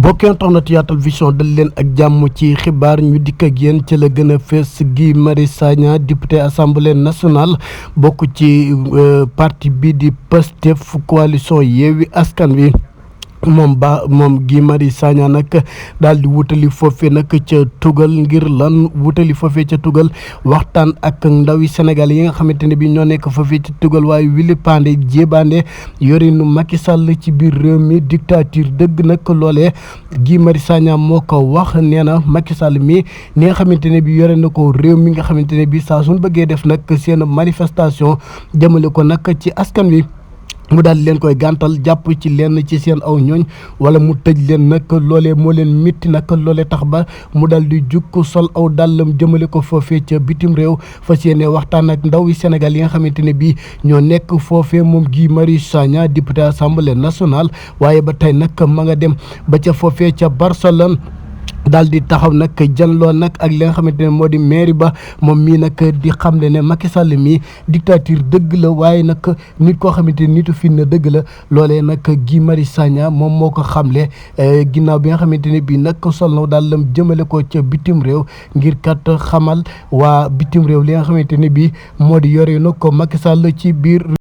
mbokk internet Yaatal Vision dal leen ak jàmm ci xibaar ñu dikk ak yéen ci la gën a fees Guy Marius Sagna député assemblée nationale bokk ci parti bi di Pastef coalition Yewwi Askan Wi. moom Guy Marius Sagna nag daal di wutali foofee nag ca tugal ngir lan wutali foofee ca tugal waxtaan ak ndawi Sénégal yi nga xamante ne bi ñoo nekk foofee ca tugal waaye wili pande jébaande yorinu Macky Sall ci biir réew mi dictature dëgg nag loolee Guy Marius Sagna moo ko wax nee na Macky Sall mi ni nga xamante ne bi yore na ko réew mi nga xamante ne bi saa suñ bëggee def nag seen manifestation jëmale ko nag ci askan wi mu daal leen koy gàntal jàpp ci lenn ci seen aw ñooñ wala mu tëj leen nag loolee moo leen métti nag loolee tax ba mu daal di jukk sol aw dàllam jëmale ko foofee ca bitim réew fas yéene waxtaan ak ndaw yi Sénégal yi nga xamante ne bii ñoo nekk foofee moom Guy Marius Sagna député assemblée nationale waaye ba tey nag ma nga dem ba ca foofee ca Barcelone. daal di taxaw nag janloo nag ak li nga xamante ne moo di mairie ba moom mii nag di xamle ne Macky Sall mii dictature dëgg la waaye nag nit koo xamante ne nitu fin na dëgg la loolee nag Guy Marius Sagna moom moo ko xamle ginnaaw bi nga xamante ne bii nag sol na daal lam jëmale ko ca bitim réew ngir kat xamal waa bitim réew li nga xamante ne bii moo di yore na ko Macky Sall ci biir